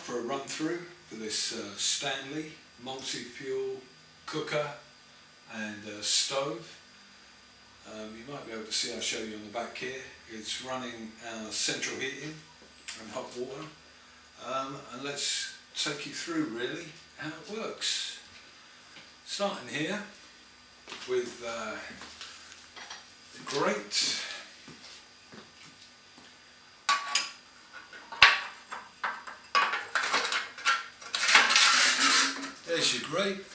for a run through for this Stanley Multifuel cooker and stove. You might be able to see, I'll show you on the back here, it's running our central heating and hot water, and let's take you through really how it works. Starting here with the grate. There's your grate,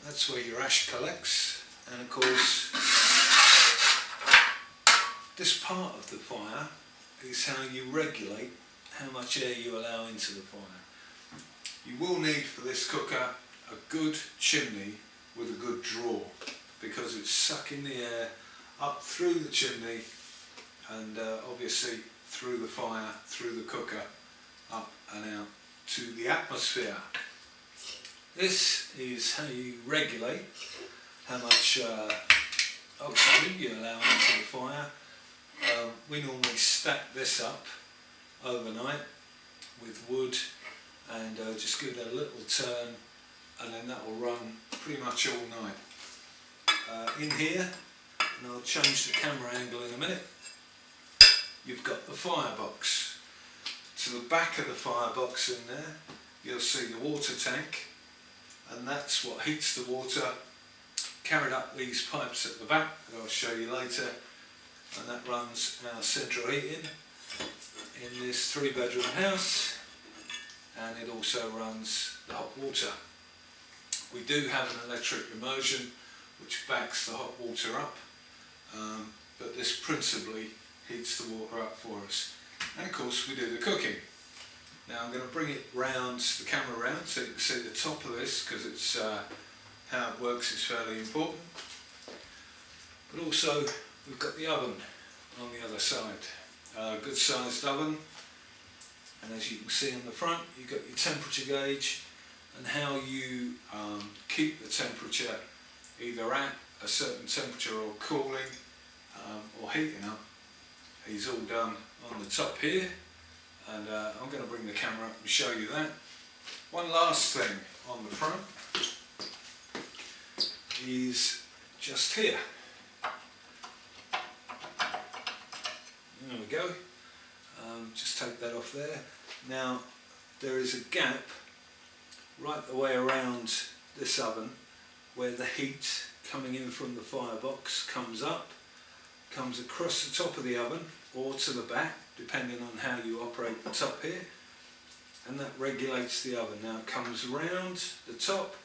that's where your ash collects, and of course this part of the fire is how you regulate how much air you allow into the fire. You will need for this cooker a good chimney with a good draw, because it's sucking the air up through the chimney and obviously through the fire, through the cooker, up and out to the atmosphere. This is how you regulate how much oxygen you allow into the fire. We normally stack this up overnight with wood and just give it a little turn, and then that will run pretty much all night. In here, and I'll change the camera angle in a minute, you've got the firebox. To the back of the firebox in there, you'll see the water tank, and that's what heats the water, carried up these pipes at the back that I'll show you later, and that runs our central heating in this 3-bedroom house, and it also runs the hot water. We do have an electric immersion which backs the hot water up, but this principally heats the water up for us. And of course we do the cooking. Now I'm going to bring it round, the camera round, so you can see the top of this, because it's how it works is fairly important. But also we've got the oven on the other side, good sized oven, and as you can see on the front you've got your temperature gauge and how you keep the temperature either at a certain temperature or cooling or heating up is all done on the top here, and I'm going to bring the camera up and show you that. One last thing on the front is just here. There we go. Just take that off there. Now there is a gap right the way around this oven where the heat coming in from the firebox comes up, comes across the top of the oven or to the back, depending on how you operate the top here, and that regulates the oven. Now it comes round the top,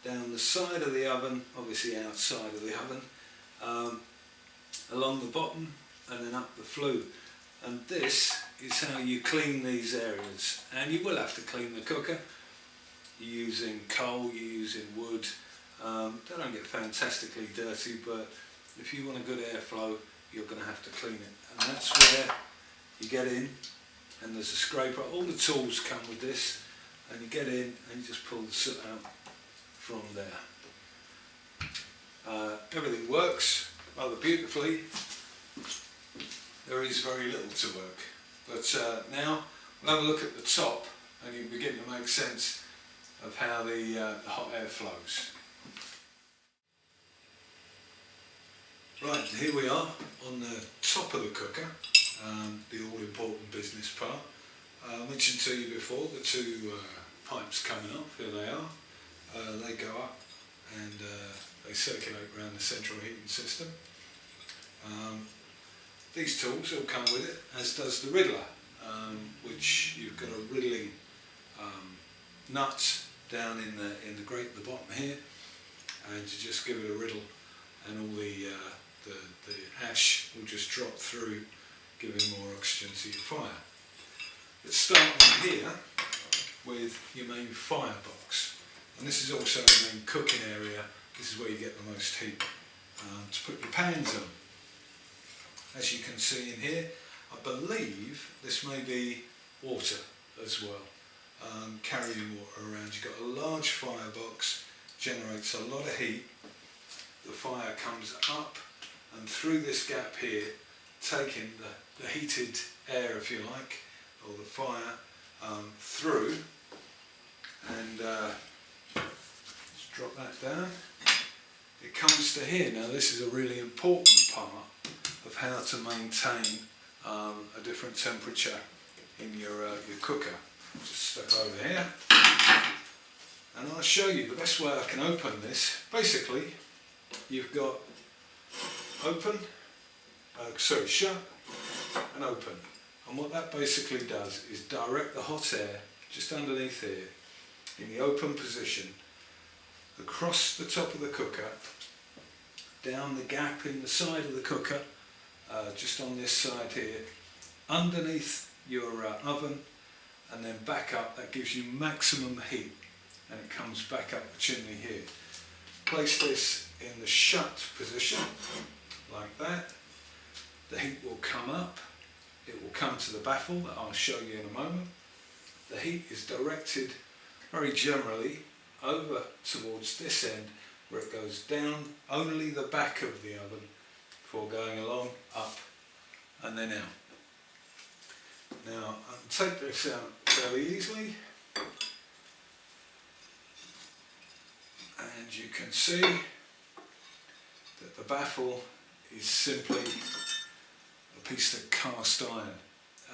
down the side of the oven, obviously outside of the oven, along the bottom and then up the flue. And this is how you clean these areas, and you will have to clean the cooker. You're using coal, you're using wood. They don't get fantastically dirty, but if you want a good airflow you're going to have to clean it, and that's where you get in, and there's a scraper. All the tools come with this, and you get in and you just pull the soot out from there. Everything works rather beautifully. There is very little to work, but now we'll have a look at the top and you can begin to make sense of how the hot air flows. Right, here we are on the top of the cooker, the all-important business part. I mentioned to you before the two pipes coming up. Here they are. They go up and they circulate around the central heating system. These tools all come with it, as does the riddler, which you've got a riddling nut down in the grate at the bottom here, and you just give it a riddle, and all the ash will just drop through, giving more oxygen to your fire. Let's start on here with your main firebox, and this is also the main cooking area. This is where you get the most heat to put your pans on. As you can see in here, I believe this may be water as well, carrying water around. You've got a large firebox, generates a lot of heat. The fire comes up and through this gap here, taking the heated air, if you like, or the fire, through, and let's drop that down. It comes to here. Now this is a really important part of how to maintain a different temperature in your cooker. Just step over here and I'll show you the best way I can open this. Basically you've got open, shut and open, and what that basically does is direct the hot air just underneath here in the open position across the top of the cooker, down the gap in the side of the cooker, just on this side here, underneath your oven, and then back up. That gives you maximum heat, and it comes back up the chimney here. Place this in the shut position like that. The heat will come up, it will come to the baffle that I'll show you in a moment. The heat is directed very generally over towards this end where it goes down only the back of the oven before going along, up and then out. Now I can take this out fairly easily, and you can see that the baffle is simply a piece of cast iron,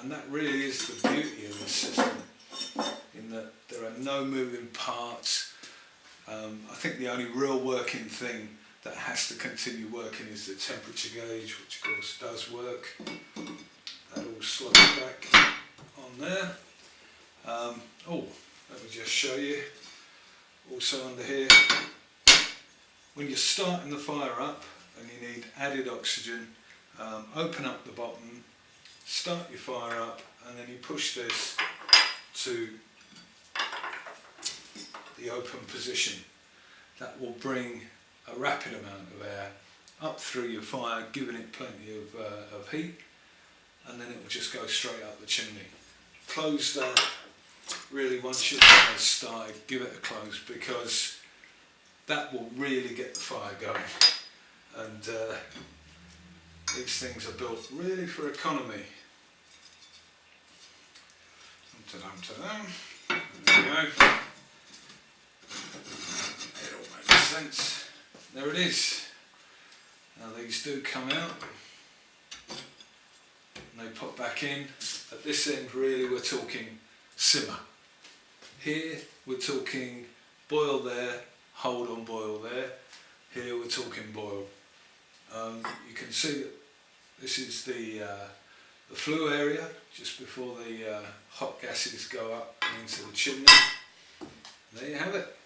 and that really is the beauty of this system, in that there are no moving parts. I think the only real working thing that has to continue working is the temperature gauge, which of course does work. That all slots back on there. Let me just show you. Also under here, when you're starting the fire up and you need added oxygen, open up the bottom, start your fire up, and then you push this to the open position. That will bring a rapid amount of air up through your fire, giving it plenty of heat, and then it will just go straight up the chimney. Close that. Really, once your fire started, give it a close, because that will really get the fire going. And these things are built really for economy. There we go. It all makes sense. There it is. Now these do come out and they pop back in. At this end really we're talking simmer. Here we're talking boil there, hold on boil there. Here we're talking boil. You can see that this is the flue area just before the hot gases go up into the chimney. There you have it.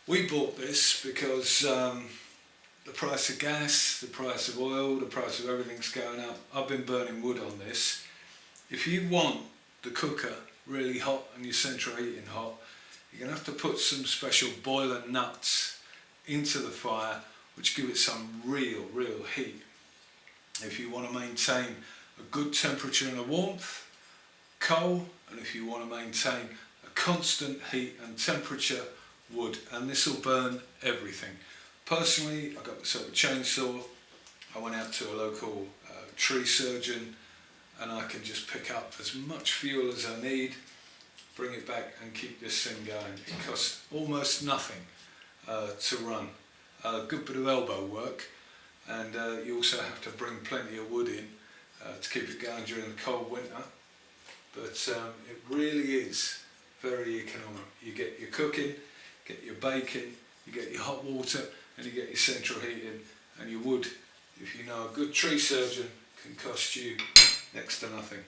We bought this because the price of gas, the price of oil, the price of everything's going up. I've been burning wood on this. If you want the cooker really hot and your central heating hot, you're going to have to put some special boiler nuts into the fire which give it some real heat. If you want to maintain a good temperature and a warmth, coal, and if you want to maintain a constant heat and temperature, wood, and this will burn everything. Personally, I got myself a chainsaw. I went out to a local tree surgeon, and I can just pick up as much fuel as I need, bring it back and keep this thing going. It costs almost nothing to run. A good bit of elbow work, and you also have to bring plenty of wood in to keep it going during the cold winter. But it really is very economic. You get your cooking, get your baking, you get your hot water, and you get your central heating, and your wood, if you know a good tree surgeon, can cost you next to nothing.